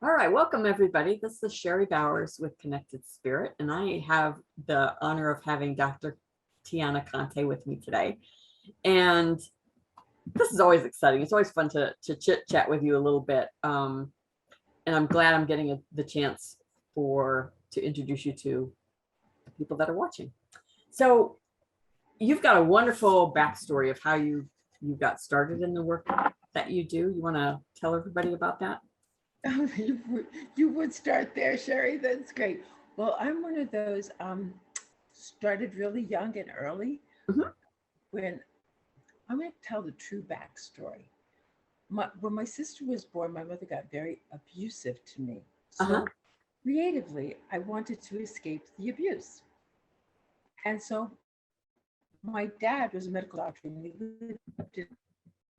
All right, welcome everybody. This is Sherry Bowers with Connected Spirit, and I have the honor of having Dr. Tianna Conte with me today. And this is always exciting. It's always fun to chit chat with you a little bit. And I'm glad I'm getting the chance to introduce you to the people that are watching. So you've got a wonderful backstory of how you got started in the work that you do. You want to tell everybody about that? You would start there, Sherry. That's great. Well, I'm one of those started really young and early. Mhm. When I'm going to tell the true backstory. When my sister was born, my mother got very abusive to me. Uh-huh. So creatively, I wanted to escape the abuse. And so my dad was a medical doctor, and we lived in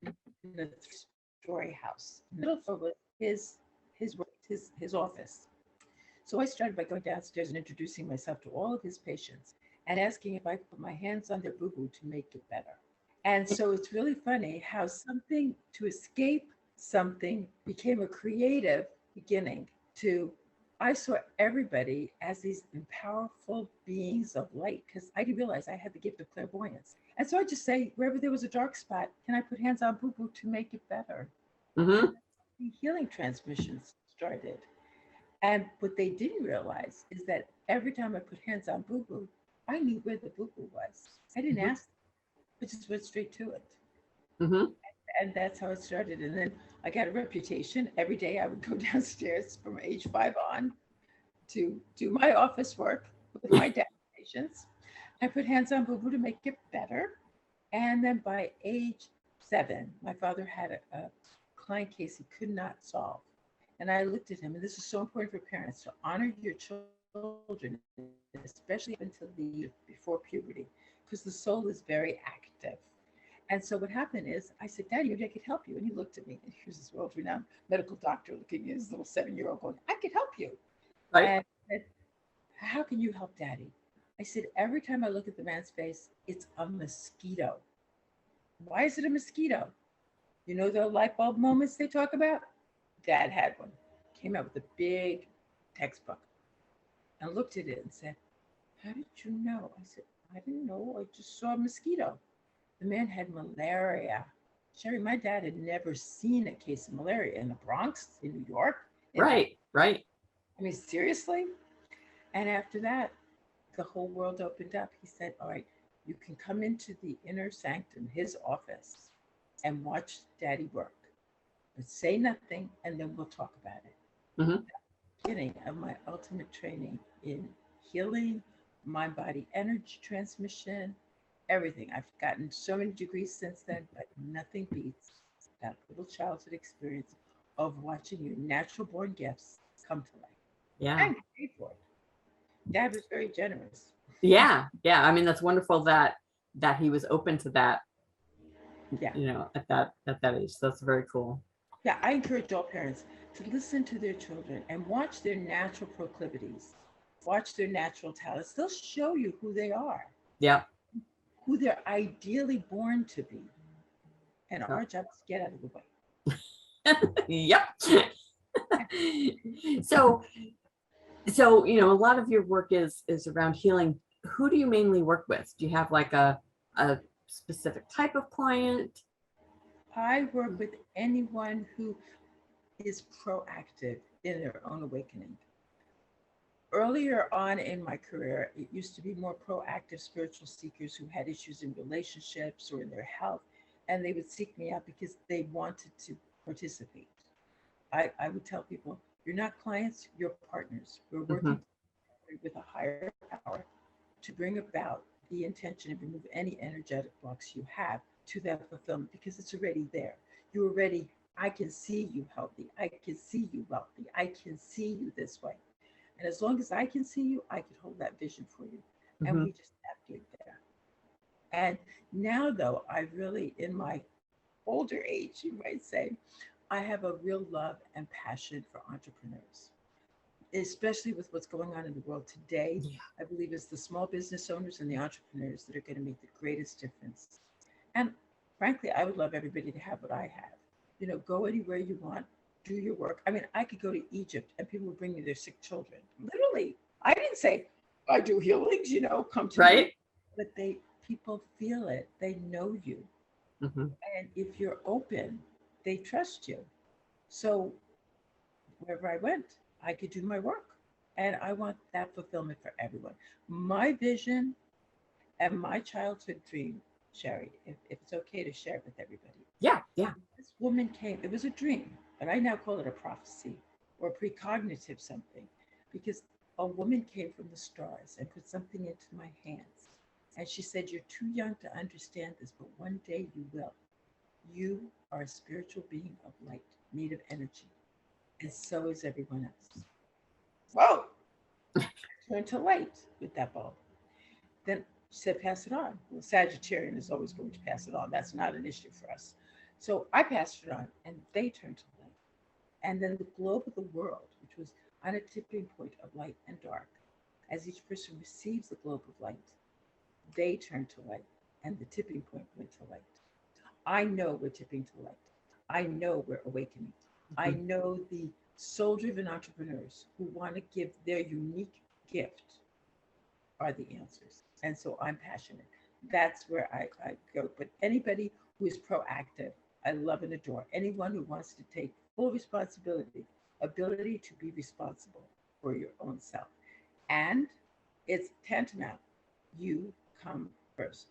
a three-story house. The middle floor was his office. So I started by going downstairs and introducing myself to all of his patients and asking if I could put my hands on their boo-boo to make it better. And so it's really funny how something to escape something became a creative beginning to I saw everybody as these powerful beings of light because I didn't realize I had the gift of clairvoyance. And so I just say, wherever there was a dark spot, can I put hands on boo boo to make it better? And Mm-hmm. the healing transmissions started. And what they didn't realize is that every time I put hands on boo boo, I knew where the boo boo was. I didn't Mm-hmm. ask, I just went straight to it. Mm-hmm. And that's how it started. And then I got a reputation. Every day I would go downstairs from age 5 on to do my office work with my dad patients. I put hands on boo boo to make it better. And then by age 7, my father had a client case he could not solve. And I looked at him, and this is so important for parents to honor your children, especially up until the age before puberty, because the soul is very active. And so what happened is I said, Daddy, maybe I could help you. And he looked at me, and he was this world renowned medical doctor looking at his little 7-year-old going, I could help you. Right. And I said, how can you help Daddy? I said, every time I look at the man's face, it's a mosquito. Why is it a mosquito? You know the light bulb moments they talk about? Dad had one. Came out with a big textbook and looked at it and said, how did you know? I said, I didn't know. I just saw a mosquito. The man had malaria. Sherry, my dad had never seen a case of malaria in the Bronx, in New York. Right. Right. I mean, seriously? And after that, the whole world opened up. He said, all right, you can come into the inner sanctum, his office, and watch Daddy work. But say nothing, and then we'll talk about it. Mm-hmm. Beginning of my ultimate training in healing, mind body energy transmission, everything. I've gotten so many degrees since then, but nothing beats that little childhood experience of watching your natural born gifts come to life Yeah. and get paid for it. Dad was very generous. Yeah. Yeah. I mean, that's wonderful that he was open to that, Yeah. at that age. So that's very cool. Yeah. I encourage all parents to listen to their children and watch their natural proclivities, watch their natural talents. They'll show you who they are, Yeah. who they're ideally born to be. And Yeah. our job is to get out of the way. Yep. so a lot of your work is around healing. Who do you mainly work with? Do you have like a specific type of client? I work with anyone who is proactive in their own awakening. Earlier on in my career, it used to be more proactive spiritual seekers who had issues in relationships or in their health, and they would seek me out because they wanted to participate. I would tell people, you're not clients, you're partners. We're Mm-hmm. working with a higher power to bring about the intention and remove any energetic blocks you have to that fulfillment because it's already there. You already, I can see you healthy. I can see you wealthy. I can see you this way. And as long as I can see you, I can hold that vision for you. And Mm-hmm. we just navigate there. And now, though, I really, in my older age, you might say, I have a real love and passion for entrepreneurs, especially with what's going on in the world today. Yeah. I believe it's the small business owners and the entrepreneurs that are going to make the greatest difference. And frankly, I would love everybody to have what I have. You know, go anywhere you want, do your work. I mean, I could go to Egypt and people would bring me their sick children. Literally. I didn't say, I do healings, come to me. Right. But people feel it. They know you. Hmm. And if you're open, they trust you. So wherever I went, I could do my work. And I want that fulfillment for everyone. My vision and my childhood dream, Sherry, if it's okay to share it with everybody. Yeah. Yeah. This woman came, it was a dream, but I now call it a prophecy or precognitive something, because a woman came from the stars and put something into my hands. And she said, you're too young to understand this, but one day you will. You are a spiritual being of light, made of energy, and so is everyone else. Whoa! Turn to light with that bulb. Then she said, pass it on. Well, Sagittarian is always going to pass it on. That's not an issue for us. So I passed it on, and they turned to light. And then the globe of the world, which was on a tipping point of light and dark, as each person receives the globe of light, they turn to light, and the tipping point went to light. I know we're tipping to light. I know we're awakening. I Mhm. know the soul driven entrepreneurs who want to give their unique gift are the answers. And so I'm passionate. That's where I go. But anybody who is proactive, I love and adore. Anyone who wants to take full responsibility, ability to be responsible for your own self. And it's tantamount. You come first.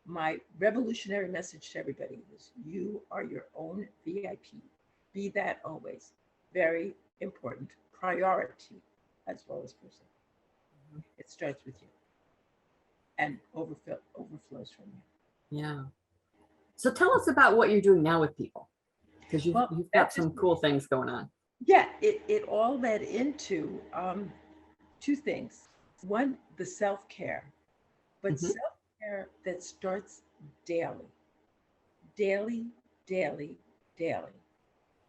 My revolutionary message to everybody is you are your own VIP. Be that always. Very important priority as well as person. It starts with you and overflows from you. Yeah. So tell us about what you're doing now with people, because Well, you've got that's just, some cool things going on. yeah, it all led into two things. One, the self care, but Hmm. self care that starts daily, daily, daily, daily.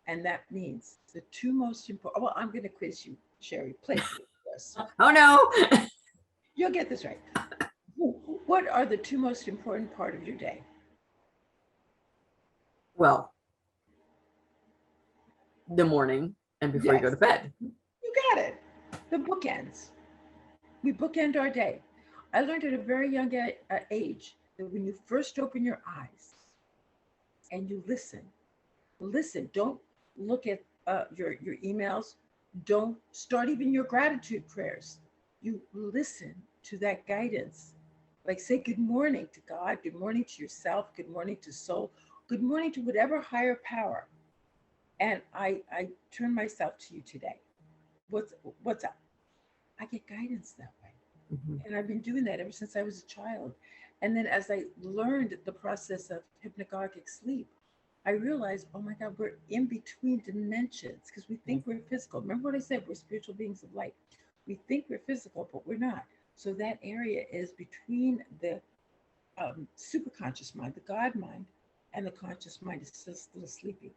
And that means the two most important, well, I'm going to quiz you, Sherry. Play for this. Oh no. You'll get this right. What are the two most important part of your day? Well, the morning and before you go to Yes, bed. you got it. The bookends. We bookend our day. I learned at a very young age that when you first open your eyes and you listen, listen, don't look at your emails, don't start even your gratitude prayers. You listen to that guidance. Like say good morning to God, good morning to yourself, good morning to soul, good morning to whatever higher power. And I turn myself to you today. What's what's up? I get guidance that way. Mhm. And I've been doing that ever since I was a child. And then as I learned the process of hypnagogic sleep, I realized, oh my God, we're in between dimensions because we think we're physical. Remember what I said? We're spiritual beings of light. We think we're physical, but we're not. So that area is between the superconscious mind, the God mind, and the conscious mind is still sleepy.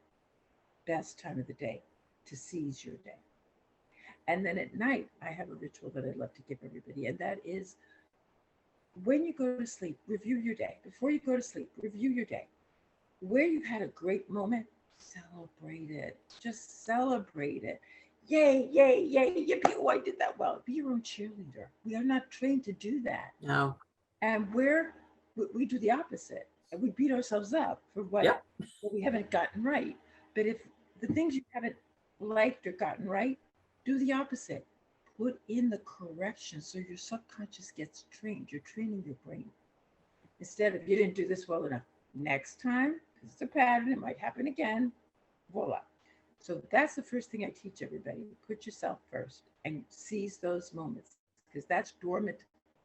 Best time of the day to seize your day. And then at night, I have a ritual that I love to give everybody, and that is when you go to sleep, review your day. Before you go to sleep, review your day. Where you had a great moment, celebrate it. Just celebrate it. Yay, yay, yay, yippee, oh, I did that well. Be your own cheerleader. We are not trained to do that. No. And we do the opposite. And we beat ourselves up for Yep. what we haven't gotten right. But if the things you haven't liked or gotten right, do the opposite. Put in the correction so your subconscious gets trained. You're training your brain. Instead of you didn't do this well enough. Next time, because it's a pattern, it might happen again. Voila. So that's the first thing I teach everybody. Put yourself first and seize those moments because that's dormant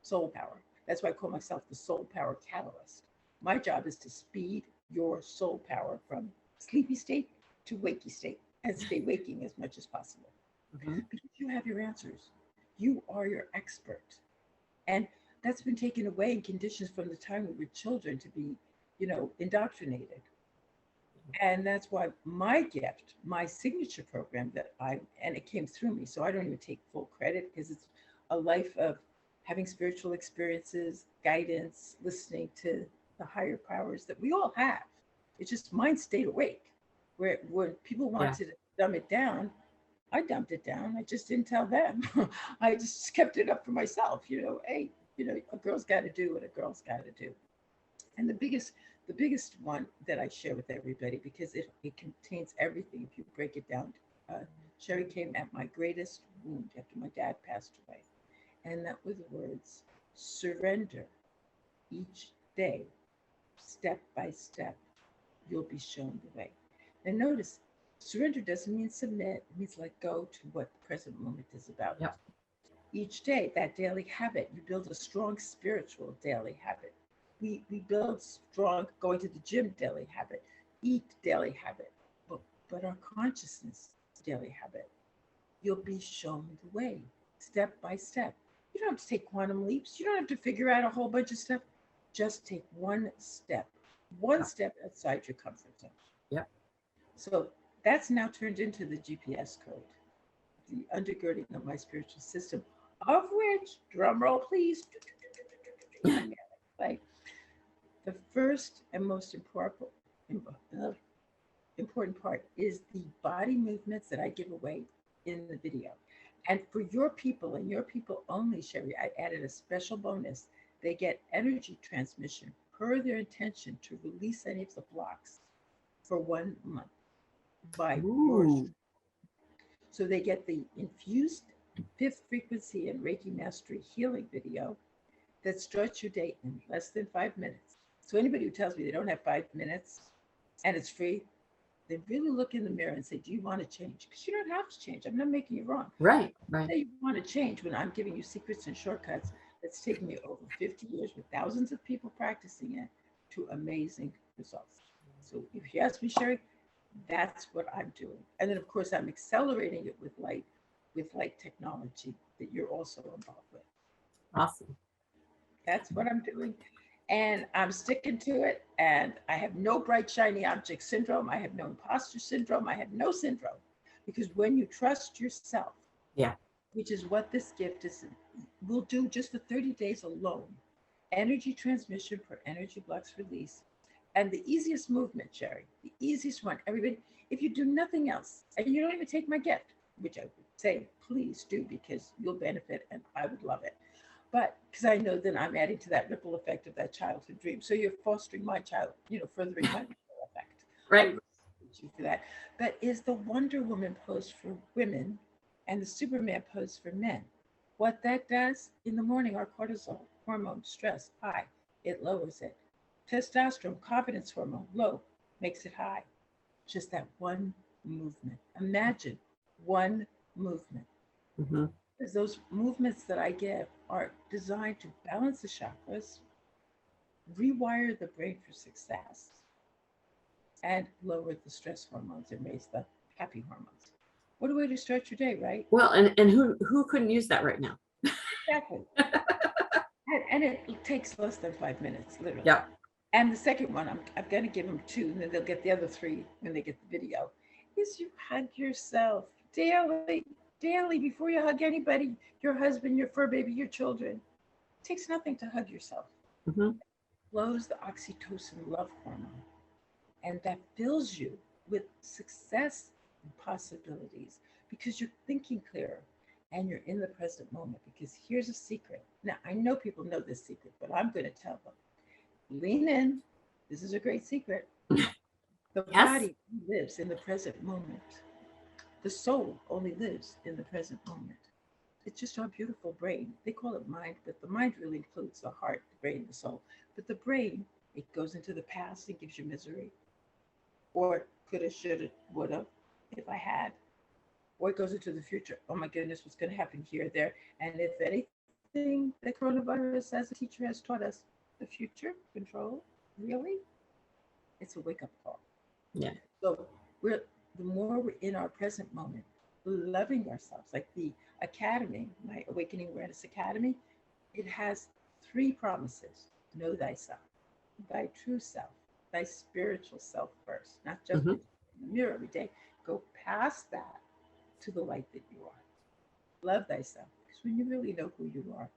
soul power. That's why I call myself the soul power catalyst. My job is to speed your soul power from sleepy state to wakey state and stay waking as much as possible Mhm. because you have your answers. You are your expert. And that's been taken away in conditions from the time we were children to be, indoctrinated. And that's why my gift, my signature program and it came through me. So I don't even take full credit because it's a life of having spiritual experiences, guidance, listening to the higher powers that we all have. It's just mine stayed awake. Where people want Yeah. to dumb it down. I dumped it down. I just didn't tell them. I just kept it up for myself. Hey, a girl's got to do what a girl's got to do. And the biggest one that I share with everybody, because it contains everything. If you break it down, Sherry came at my greatest wound after my dad passed away, and that were the words: surrender each day, step by step. You'll be shown the way. And notice, surrender doesn't mean submit. It means let go to what the present moment is about. Yep. Each day, that daily habit, you build a strong spiritual daily habit. We build strong going to the gym daily habit, eat daily habit, but our consciousness daily habit. You'll be shown the way, step by step. You don't have to take quantum leaps. You don't have to figure out a whole bunch of stuff. Just take one step outside your comfort zone. Yep. So that's now turned into the GPS code, the undergirding of my spiritual system, of which, drum roll please, like the first and most important part is the body movements that I give away in the video. And for your people and your people only, Sherry, I added a special bonus. They get energy transmission per their intention to release any of the blocks for 1 month by yours. So they get the infused fifth frequency and Reiki Mastery healing video that starts your day in less than 5 minutes. So anybody who tells me they don't have 5 minutes and it's free, they really look in the mirror and say, do you want to change? Because you don't have to change. I'm not making you wrong. Right. Say you want to change when I'm giving you secrets and shortcuts that's taken me over 50 years with thousands of people practicing it to amazing results. So if you ask me, Sherry, that's what I'm doing. And then of course I'm accelerating it with light technology that you're also involved with. Awesome. That's what I'm doing. And I'm sticking to it. And I have no bright, shiny object syndrome. I have no imposter syndrome. I have no syndrome. Because when you trust yourself, yeah, which is what this gift is, we'll do just for 30 days alone. Energy transmission for energy blocks release. And the easiest movement, Sherry, the easiest one, everybody, if you do nothing else, and you don't even take my gift, which I would say, please do, because you'll benefit and I would love it. But because I know that I'm adding to that ripple effect of that childhood dream. So you're fostering my child, furthering my ripple effect. right. I appreciate you for that. But is the Wonder Woman pose for women and the Superman pose for men? What that does in the morning, our cortisol hormone, stress, high, it lowers it. Testosterone, confidence hormone, low, makes it high. Just that one movement. Imagine one movement. Mm-hmm. Because those movements that I give are designed to balance the chakras, rewire the brain for success, and lower the stress hormones and raise the happy hormones. What a way to start your day, right? Well, and who couldn't use that right now? Exactly. and it takes less than 5 minutes, literally. Yeah. And the second one, I'm going to give them 2, and then they'll get the other 3 when they get the video, is you hug yourself daily before you hug anybody, your husband, your fur baby, your children. It takes nothing to hug yourself. Mm-hmm. It flows the oxytocin love hormone, and that fills you with success and possibilities because you're thinking clearer and you're in the present moment. Because here's a secret. Now, I know people know this secret, but I'm going to tell them. Lean in. This is a great secret. The body lives in the present moment. The soul only lives in the present moment. It's just our beautiful brain. They call it mind, but the mind really includes the heart, the brain, the soul. But the brain, it goes into the past and gives you misery. Or coulda, shoulda, woulda, if I had. Or it goes into the future. Oh my goodness, what's going to happen here, there. And if anything, the coronavirus as a teacher has taught us, the future control, really? It's a wake-up call. Yeah. So the more we're in our present moment, loving ourselves, like the academy, my Awakening Awareness Academy, it has 3 promises. Know thyself, thy true self, thy spiritual self first, not just in the mirror every day. Go past that to the light that you are. Love thyself, because when you really know who you are,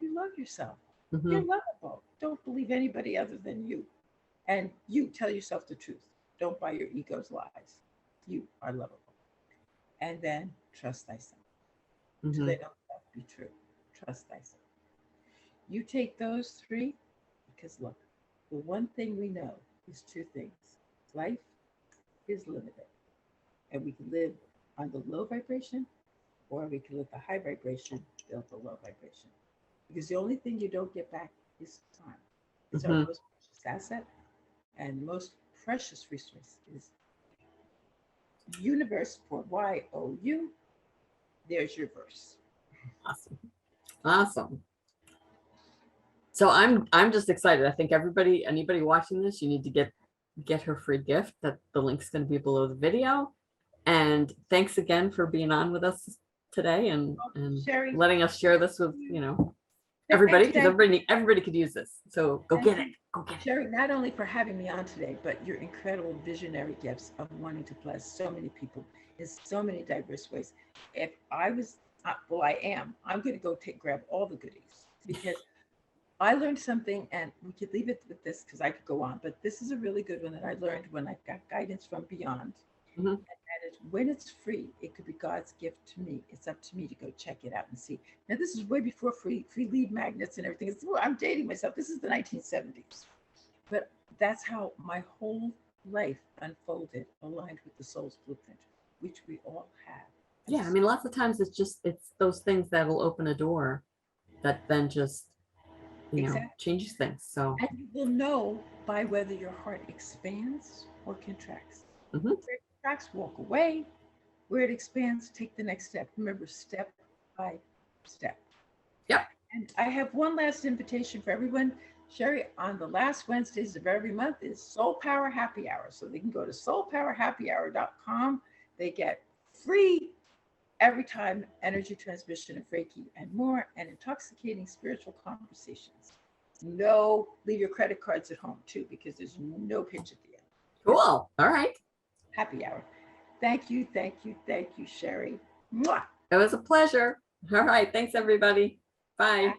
you love yourself. Mm-hmm. You're lovable. Don't believe anybody other than you. And you tell yourself the truth. Don't buy your ego's lies. You are lovable. And then trust thyself. So Mhm. they don't have to be true. Trust thyself. You take those three, because look, the one thing we know is two things. Life is limited. And we can live on the low vibration, or we can live the high vibration, build the low vibration. Because the only thing you don't get back is time. It's our Mhm. most precious asset, and most precious resource is universe for YOU. There's your verse. Awesome. Awesome. So I'm just excited. I think anybody watching this, you need to get her free gift. That the link's going to be below the video. And thanks again for being on with us today and Sherry, letting us share this with, everybody, because everybody could use this. So go get it. Go get it. Sherry, not only for having me on today, but your incredible visionary gifts of wanting to bless so many people in so many diverse ways. If I was, well, I am, I'm going to go grab all the goodies because I learned something, and we could leave it with this because I could go on, but this is a really good one that I learned when I got guidance from beyond. Mhm. And that is, when it's free, it could be God's gift to me. It's up to me to go check it out and see. Now, this is way before free lead magnets and everything. Well, I'm dating myself. This is the 1970s. But that's how my whole life unfolded, aligned with the soul's blueprint, which we all have. Yeah, I mean, lots of times it's those things that'll open a door that then just, Exactly. changes things. So And you will know by whether your heart expands or contracts. Mhm. Where it contracts, walk away. Where it expands, take the next step. Remember, step by step. Yep. And I have one last invitation for everyone. Sherry, on the last Wednesdays of every month is Soul Power Happy Hour. So they can go to soulpowerhappyhour.com. They get free every time energy transmission and Reiki and more, and intoxicating spiritual conversations. No, leave your credit cards at home too, because there's no pitch at the end. Cool. All right. Happy hour. Thank you, Sherry. Mwah. It was a pleasure. All right. Thanks, everybody. Bye.